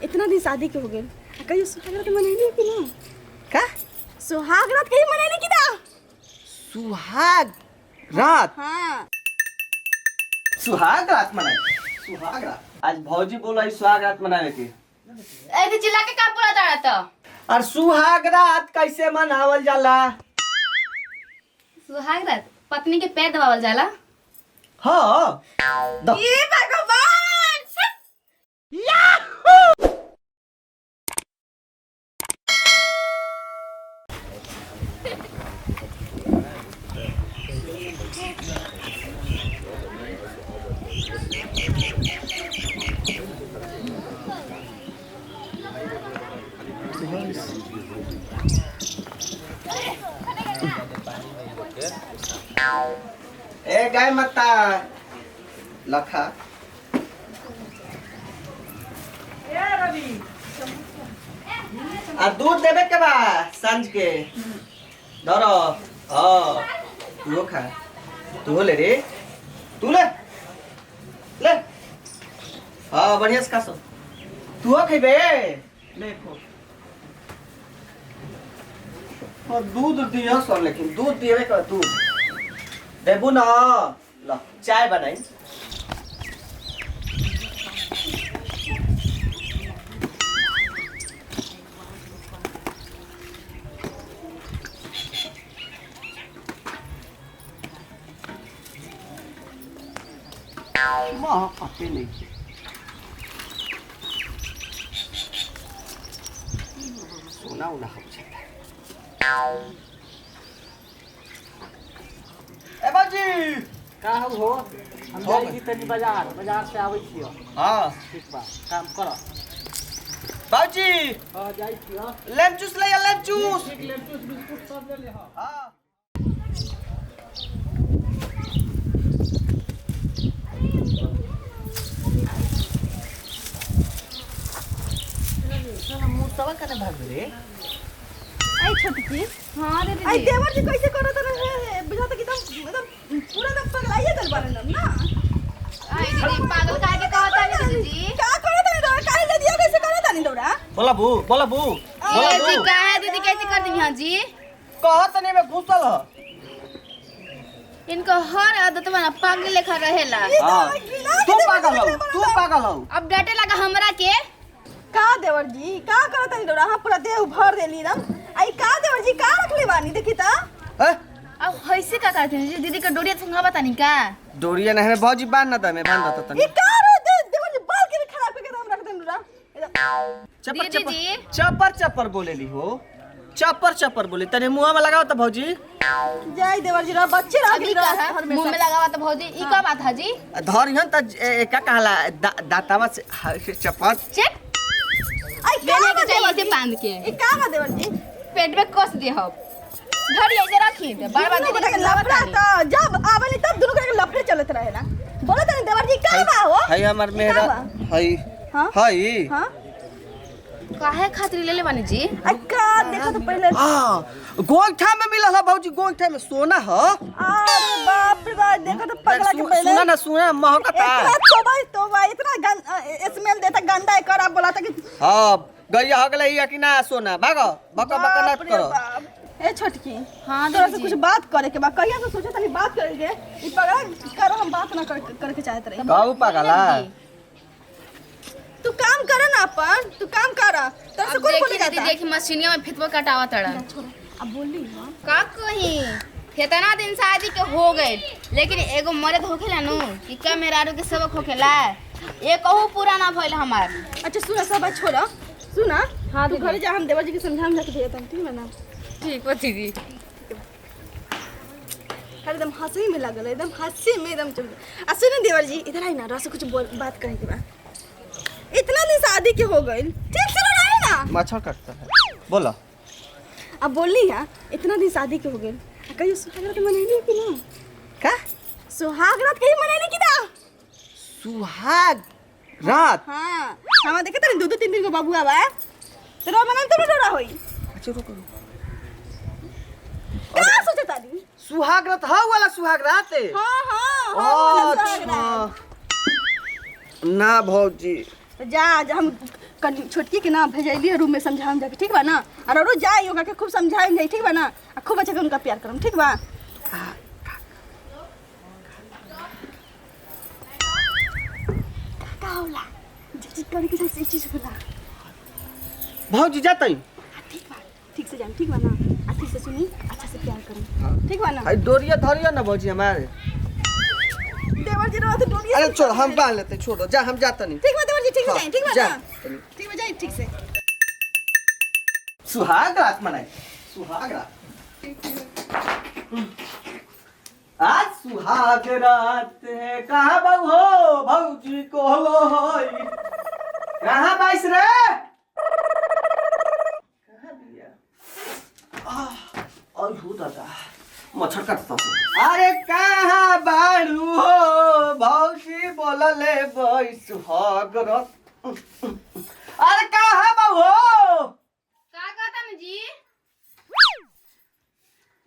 इतना दिन शादी के हो गए कहीं सुहाग रात मनैली कि ना का सुहाग रात कहीं मनैली कि ना सुहाग रात हाँ सुहाग रात मनाए सुहाग रात आज भौजी बोला सुहाग रात मनावे के ऐसे चिल्ला के का पूरा दाड़ा तो और सुहाग रात कैसे मनावल जाला सुहाग रात पत्नी के पैर दबावल जाला। हाँ ये भगवान ए गाय माता लखा आ दूध देवे के बा सांझ के धरो हाँ तू खा तू ले रे तू ले ले हाँ बढ़िया से खा सो तू खेबे ले खो और दूध दिया सो लेकिन दूध देवे का दूध देबू ना ला चाय बनाई माँ काफी नहीं सोना उना हम ए बाजी का हो हम जाई की तनी बाजार से आबै छियो। हाँ ठीक बा काम करो। बाजी हां जाई छियो। लेमन जूस ले लेमन जूस एक लेमन बिस्कुट सब ले ले हां। हाँ मुस्तफा कने भाग रे आई छोटकी हाँ रे आई दीदी देवर जी कैसे करत रहे बुझाता कि एकदम पूरा एकदम पगलाइए गल बारे ना आई दीदी पागल काहे के कहता है दीदी का करत है दौड़ा काहे ले दिया कैसे करत है दौड़ा बोला बू ए जी काहे दीदी कैसे कर दी हां जी कहत नहीं मैं घुसल ह इनको हर आदत में पागल लेखा रहेला। हां तू पागल हो अब डांटे लगा हमरा के का देवर जी का करत है दौड़ा हां पूरा देह भर देली ना आई का देवर जी का रखले बानी देखी त ए अब ऐसे का करते हैं जी दीदी का डोरिया संगा बता नहीं का डोरिया नहीं भौजी बांध ना दे मैं बांध देता तनी ये का रे देवर जी बाल के खराब करके हम रख देन दौड़ा दीदी जी चपर चपर बोलेली हो चपर बोले तने मुंह में लगाओ तो भौजी जय देवर जी रा बच्चे रह अभी गई का है मुंह में लगावा तो भौजी ई का बात है जी धरिहन त का कहला दातावा से चपर चेक आई लेने का के चाहिए देवर ऐसे जी बांध के ये का बा देवर जी पेट में कस दे हो घर ये जरा रखी दे बार बार दोनों के लफड़ा तो जब आवली तब दोनों के लफड़े चलत रहे ना बोलो तनी देवर जी का बा हो हई हमर मेहरा हई हां हई हां काहे खातिर ले ले बानी जी अक्का देखो तो पहले हां गोइठा में मिलल है भौजी गोइठा में सोना ह अरे बाप रे बाप देखो तो पगला के पहले सुना ना सुना महकता इतना तोबा इतना स्मेल देता गंदा है कर आप बोला था कि हां गैया हो गले या कि ना सोना भागो बका बका बाप नट रे करो बाप। ए छोटकी हाँ तोरा से दीदी कुछ बात करे के बा कहिया से सोचा तनी बात करेंगे ई पगला करो हम बात ना करे के चाहत रहे कहू पागला तू काम कर ना अपन तू काम कर तोरा से अब कोई देखी बोलेगा दीदी देखी मशीनिया में फितवा कटावा तड़ा अब बोली हां का कही कितना दिन शादी के हो गए लेकिन एगो मर्द होखेला नु कि का मेरारू के सबक होखेला एकहू पूरा ना भइल हमार। अच्छा सुना सब बात छोड़ा सुना हाँ तू घर जा हम देवर जी के समझाम जाके भेजता हूं ठीक है ना ठीक हो दीदी एकदम हंसी में लगल एकदम हंसी में एकदम चुप आ सुन देवर जी इधर आई ना रस कुछ बात कहे के बा इतना दिन शादी के हो गइल ठीक से रहे ना मच्छर काटता है बोलो अब बोलनी है इतना दिन शादी के हो गइल कहियो सुहाग रात मनैली कि ना का सुहाग रात कहीं मनैली कि ना सुहाग रात हां हम देखे तनी दो तीन दिन के बाबू आवा तो रो मनन तो डरा होई अच्छा रुको का सोचे तानी सुहाग रात हा वाला सुहाग रात है हां हां अच्छा ना भौजी तो जा हम छोटकी के ना भेजलिए रूम में समझाऊं जाके, ठीक बा ना? और रोज जाई ओकरा के खूब समझाएं जाई, ठीक बा ना? आ खूब अच्छा के उनका प्यार करम, ठीक बा? का होला जी करे के से चीज होला। भौजी जाता ही ठीक बा, ठीक से जान, ठीक बा ना? आ ठीक से सुनी, अच्छा से प्यार करम, ठीक बा ना? आई डोरिया धरिया ना भौजी हमारे। देवर जी रहो तो डोरिया। अरे छोड़, हम बांध लेते, छोड़ो जा, हम जाता नहीं। ठीक बा देवर जी, ठीक से हाँ, जाए, ठीक बा जा। ना? ठीक बा, जाए ठीक से। सुहाग रात मनाए, सुहाग रात। आज सुहाग रात है, कहाँ बहू हो? भौजी को लो होई। कहाँ बाइस रे? कहाँ दिया? और हो दादा, मच्छर काटता हूँ। अरे कहाँ बाड़ू हो? भौजी बोलले बाई सुहाग रात। अरे कहाँ बहू हो? का कहता न जी?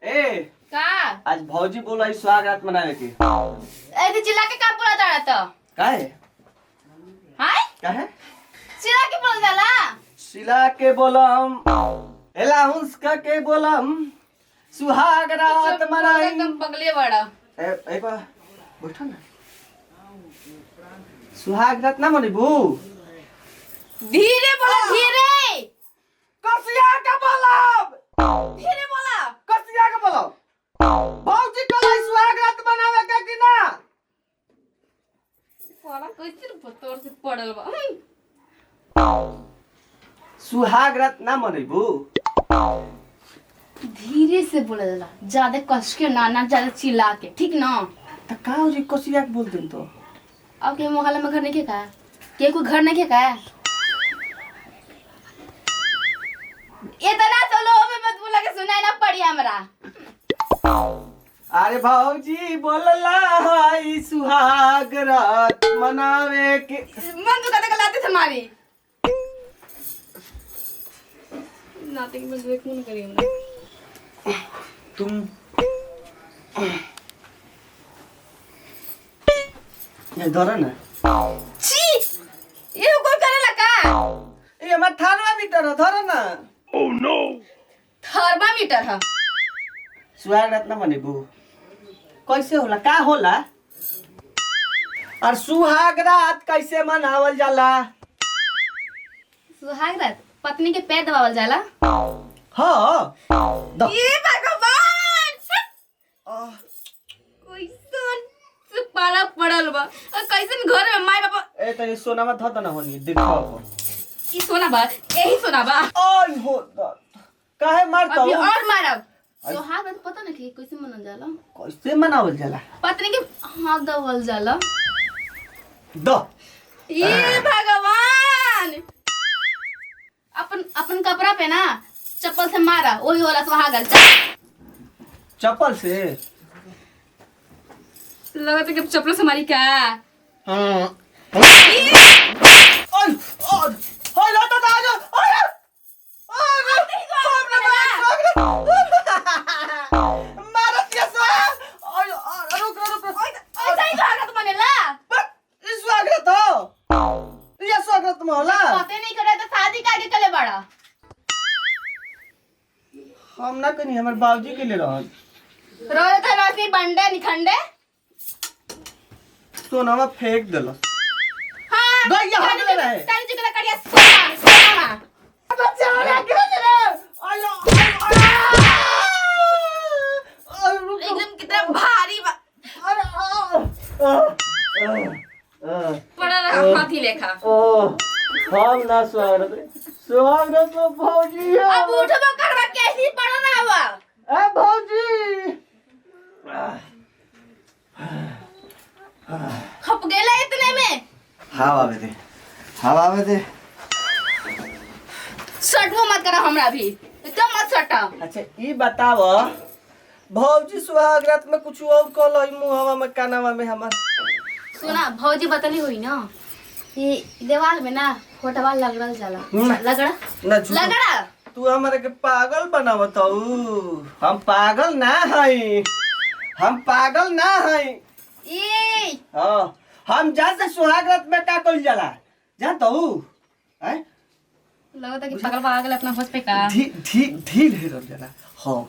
ए का? आज भौजी बोला इस स्वागत मनावे के। ऐसे चिल्ला के का बोला जा रहा था? काहे? हाय? काहे? चिल्ला के बोल जाला? सिला के बोलम, एलाउंस का के बोलम, सुहाग रात मनाई। एकदम पगले बड़ा। ए बा बैठा ना। सुहाग रात ना मनाबू? धीरे बोला, धीरे। कसिया के बोलब, धीरे बोला। कसिया के बोलब। भौजी को लाई सुहाग रात मनावे के कि ना? साला कैसे पत्थर से पड़ल बा। सुहाग रात ना मनाबू? धीरे से बोला जाला, ज्यादा कस के ना ज्यादा चिल्ला के, ठीक ना? त का हो जी कसिया के बोल देन तो। अब के मोहल्ला में घर नहीं के का? के कोई घर नहीं के का? इतना तो लो में मत बोला के सुनाई ना पड़ी हमरा। अरे भौजी बोलला है सुहाग रात मनावे के। मन तो कते लाते थे मारी। नाते के बस एक मन करी हमरा। तुम ये धरो ना। छी! ये कोई करेला का? ये हमार थर्मामीटर है, धरो ना। थर्मामीटर है। सुहाग रात ना मनेबू? कैसे होला, का होला? और सुहाग रात कैसे मनावल जाला? सुहाग रात पत्नी के पैर दबावल जाला। हाँ द ये भगवान! कैसन से पाला पड़ल बा। और कैसन घर में माई बाप ए तनी सोना में धत ना होनी दिखाओ। ई सोना बा, यही सोना बा। ओय हो द काहे मारता अभी हो? और मारब। सुहाग रात पता नहीं कैसे मनल जाला? कैसे मनावल जाला? पत्नी के हाथ दबावल जाला। द ये भगवान! अपन कपड़ा पे ना चप्पल से मारा, वही होला सुहाग रात। चप्पल से? लगता है कि चप्पल से मारी क्या? हाँ। ओय ओय होय ला तो आ जा। ओय मारत के सा। ओय रुक रुक रुक। ऐसा ही सुहाग रात मनेला? इस स्वागत हो। ये स्वागत में होला। पते नहीं करे तो शादी का आगे चले बड़ा। हम ना कनी हमर बाबूजी के लिए रहन। रोज तो रास्ते बंडे निखंडे। सोनामा फेंक देला। हाँ। गैया हमले रहे। तारी चिकला कड़िया सोना, सोना। बच्चा वाला गिर रे। आयो आयो। एकदम कितना भारी बा। पड़ा रहा हाथी लेखा। हम ना स्वागत में भौजी है। अब उठबो करवा कैसी पड़ा ना हुआ। ए भौजी खप गेला इतने में। हवा में दे, हवा में दे। सटवो मत करा हमरा भी, एकदम मत सटा। अच्छा ये बताव भौजी सुहाग रात में कुछ और कल है मुहवा में कानावा में हमार? सुना भौजी बतली हुई ना, ये दीवार में ना फोटोवा लगड़ल जाला। लगड़ा ना झूठ। लगड़ा। तू हमारे के पागल बनावत हऊ। हम पागल ना हई, हम पागल ना हई। ए हाँ हम जान से सुहाग रात में का कइल जाला जानत हऊ? हैं लगता कि पागल आ गेल अपना होश पे का ढील हेरल जाला। हां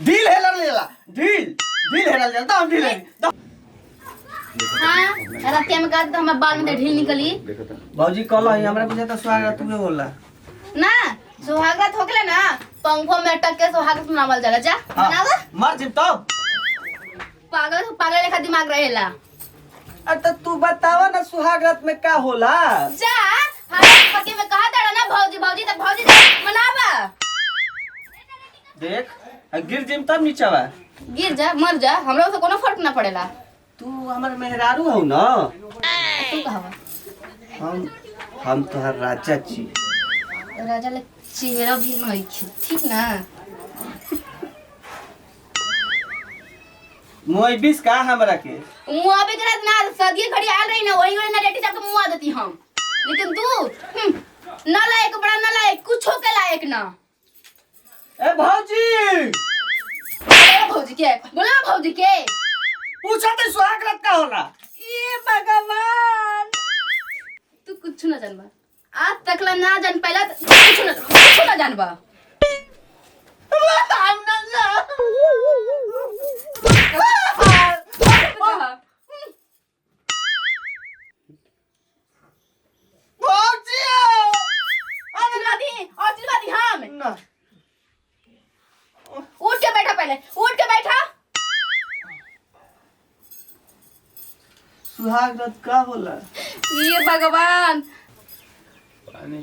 ढील हेरल जाला, ढील हेरल जाला। हम ढील हां रातिया में का तो हमर बाल में ढील निकली। भौजी कहला हमरा बुझा त स्वागत तुम्हें होला ना सुहागरात होगले ना पंखों में अटक के सुहागरात मनावल जाला। जा मनावा मर जिम तब। पागल लेखा दिमाग रहेला। अरे तू बतावा ना सुहागरात में का होला। जा हमारे पति में कहा था ना भौजी भौजी तो भौजी मनावा। देख गिर जिम तब नीचावा। गिर जा मर जा हमरा से कोनो फर्क ना पड़ेला। तू हमर मेहरारू हौ ना। तू कहवा हम तोहर राजा छी। राजा ले चेहरा भी नहीं छी ठीक ना। मोई बिस का हमरा के मुआ पे करत ना सदिए घड़ी आल रही ना वही ना लेटी जाके मुआ देती हम। लेकिन तू ना लायक बड़ा ना लायक कुछो के लायक ना। ए भौजी भौजी के बोला भौजी के पूछा तो सुहागरात का होला। ये भगवान तू कुछ ना जानबा आज तक ला ना जान पहला कुछ ना जानबा। उठ के बैठा पहले उठ के बैठा। सुहागरात का होला। ये भगवान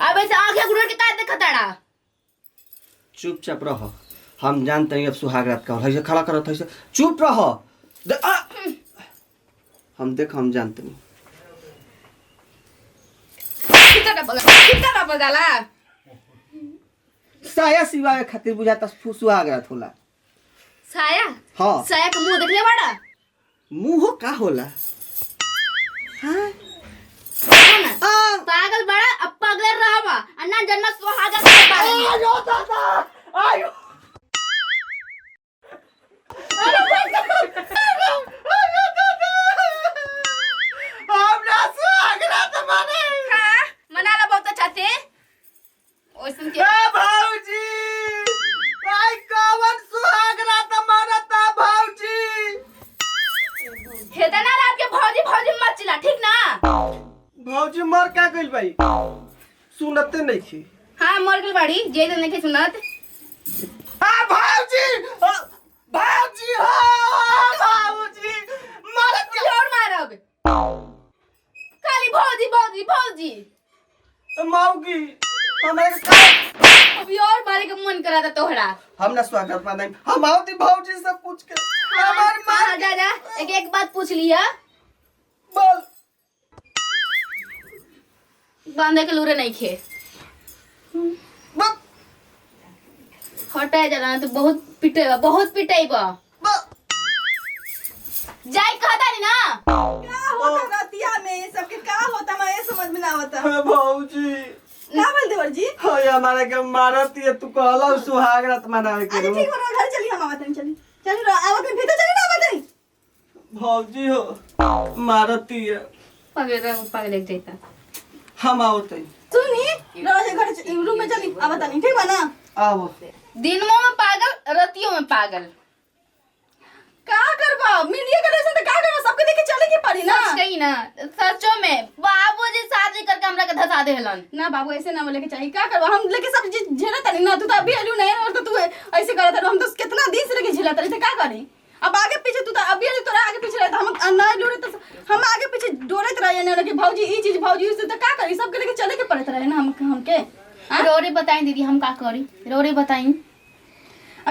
अब ऐसे आंखें गुड़ के का देखताड़ा। चुपचाप रह हम जानते हैं अब सुहागरात का होला। खड़ा करत है चुप रह। हम देख हम जानते हैं कितना बगाला साया सिवाय खातिर बुझाता सुहागरात होला। साया हाँ साया का मुंह देखले बड़ा मुंह का होला। हाँ पागल बड़ा अब पागल रहबा अन्ना जन्म सुहागरात के बारे में। आयो दादा आयो हमरा सुहागरात माने। हां मनाला बहुत अच्छा थे ओइसन के भौजी आई कवन सुहागरात मानता भौजी। हेतना रात के भौजी भौजी मत चिल्ला ठीक ना। भौजी मर का गइल भाई सुनते नहीं थी। हां मर गई बाड़ी जे तो नहीं सुनत। हां भौजी भौजी हां भौजी मरत के जोर मारब खाली भौजी भौजी भौजी मौगी हमारे का अभी और मारे का मन करा था तोहरा। हम ना स्वागत माने हम आवती भौजी से पूछ के हमार मां जा जा एक एक बात पूछ लिया बोल बांधे के लूरे नहीं खे बक हटाए जा तो बहुत पिटेबा जाई कहता नहीं ना। क्या होता रतिया में सबके का होता मैं समझ में ना आवता। भौजी का बोल देवर जी। होय हमारे के मारती है तू कहला सुहागरात मनावे के। अच्छा ठीक हो घर चली हम आवत नहीं चली आवत नहीं भीतर चली ना आवत नहीं। भौजी हो मारती है पागल एक जाता हम आवते सुनी रोज घर रूम में चली आवत नहीं ठीक बा ना। आओ दिनों में पागल रतियों में पागल का करबा मिलिए करे से तो का करबा सबके देखे चले के पड़ी ना। सच कही ना सचो में बाबूजी शादी करके हमरा के धसा देहलन ना बाबू ऐसे ना बोले के चाहिए का करबा हम लेके सब झेला तनी ना। तू तो अभी आलू नहीं और तो तू ऐसे करत हम तो कितना दिन से लेके झेला तनी तो का करी। अब आगे पीछे तू तो अभी आलू तोरा आगे पीछे रहता हम ना डोरे तो हम आगे पीछे डोरत रहे ना कि भौजी ई चीज भौजी उससे तो का करी सबके लेके चले के पड़त रहे ना हमके। रोरे बताई दीदी हम का करी रोरे बताई।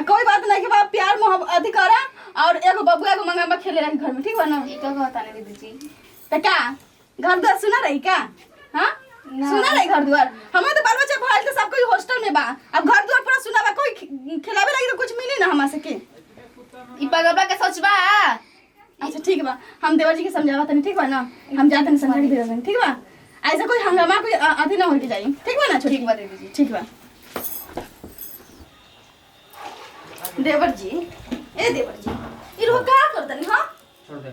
कोई बात नहीं कि बाप प्यार मोहब्बत अधिक करा और एगो बबुआ को मंगा खेले रही घर में ठीक बा ना। ये तो कहता नहीं दीदी जी तो क्या घर द्वार सुना रही क्या। हाँ सुना रही घर द्वार हमारे तो बाल बच्चा भाई तो सब कोई हॉस्टल में बा। अब घर द्वार पूरा सुना बा कोई खिलावे लगी तो कुछ मिली ना हमारे से के। ई पगलबा के सोच बा। अच्छा ठीक बा हम देवर जी के समझावा तनी ठीक बा ना। हम जाते हैं समझा के देवर जी ठीक बा। ऐसा कोई हंगामा कोई अति ना हो के जाई ठीक बा ना। ठीक बा दीदी जी ठीक बा। देवर जी ए देवर जी इरो का करतनी हां छोड़ दे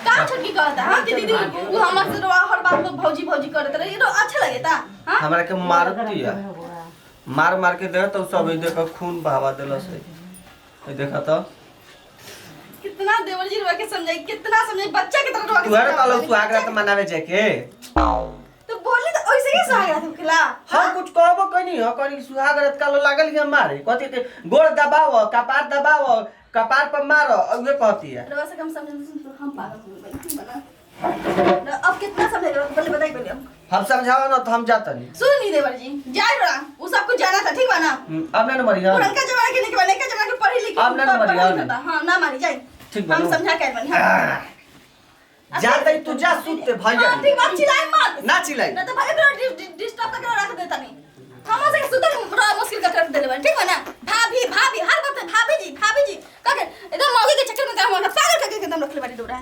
का छोटी कहता हां कि दीदी वो हमर से हर बात में भौजी भौजी करत रहे इरो अच्छा लगेता हां हमरा के मारती है मार मार के दे तो सब देखो खून बहावा देलस है देखा तो कितना देवर जी रवा के समझाई कितना समझाई बच्चा की तरह रवा के तू हर कालो सुहाग रात मनावे जाके तो बोली तो ऐसे ही सुहाग रात होखेला हम कुछ कहबो कनी हो कनी सुहाग रात कालो लागल है मारे कथि के गोड़ दबाओ कपार पर मारो और ये कहती है रवा से कम समझ हम पागल हो गए बना अब कितना समझेगा पहले बताइए पहले हम समझाओ ना तो हम जाता नहीं सुन नहीं देवर जी जाए रहा वो सब कुछ जाना था ठीक बा ना अब ना मरिया पुरनका जमाना के निकल का जमाना के पढ़ी लिखी अब ना मरिया हां ना मारी जाए ठीक बा हम समझा के बनी जाते तू जा सुते भैया हां ठीक बात चिल्लाए मत ना चिल्लाई ना तो भाई तोरा डिस्टर्ब करके रख देता नहीं हम से सुते बड़ा मुश्किल का कर देले ठीक बा ना भाभी भाभी हर बात भाभी जी काके एकदम मौगी के चक्कर में काम होना पागल करके एकदम रखले बाड़ी दौड़ा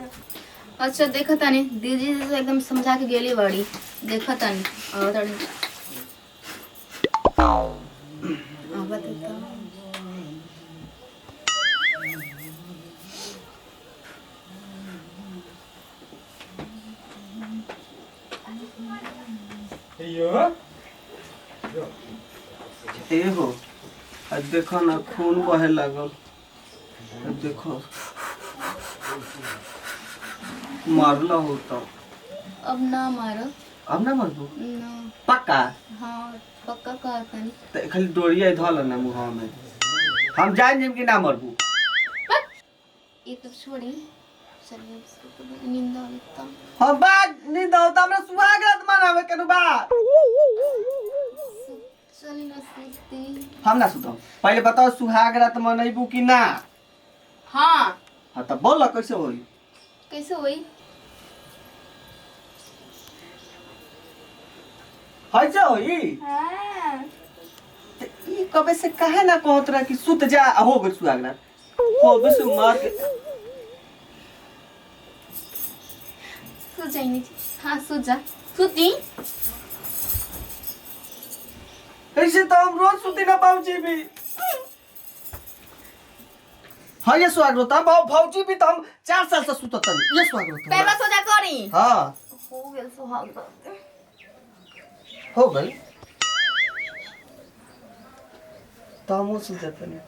अच्छा देखा तानी दीदी से एकदम समझा के गेली बड़ी देखा तानी और तानी बता एगो आज देखो ना खून बहे लागल देखो मारला होता अब ना मारो अब ना मरबो ना पक्का हाँ पक्का कहा तानी तो खाली डोरिया धल ना मुंह में हम जान जिम कि ना मरबू ये तो छोड़ी चलिए उसको तो नींद आ लेता हम बात नहीं दो तो हमरा सुहाग रात मनावे केनु बा चली ना सीखती हम ना सुतम पहले बताओ सुहाग रात मनैबू कि ना हाँ हां त बोल कैसे होई कैसे हुई हैसे होई हाँ त ई कबे से काहे ना कहत रहा कि सुत जा हो गइल सुहाग रात हो बस मार के सो जाइए हाँ सो जा सुती ऐसे तो हम रोज सुती ना पाऊची भी हाँ ये सुहाग रात भौजी भी तो हम 4 साल से सुतत नहीं ये सुहाग रात पहला सो जा करी हां हो गया सुहाग रात हो गई तो हम सुतत नहीं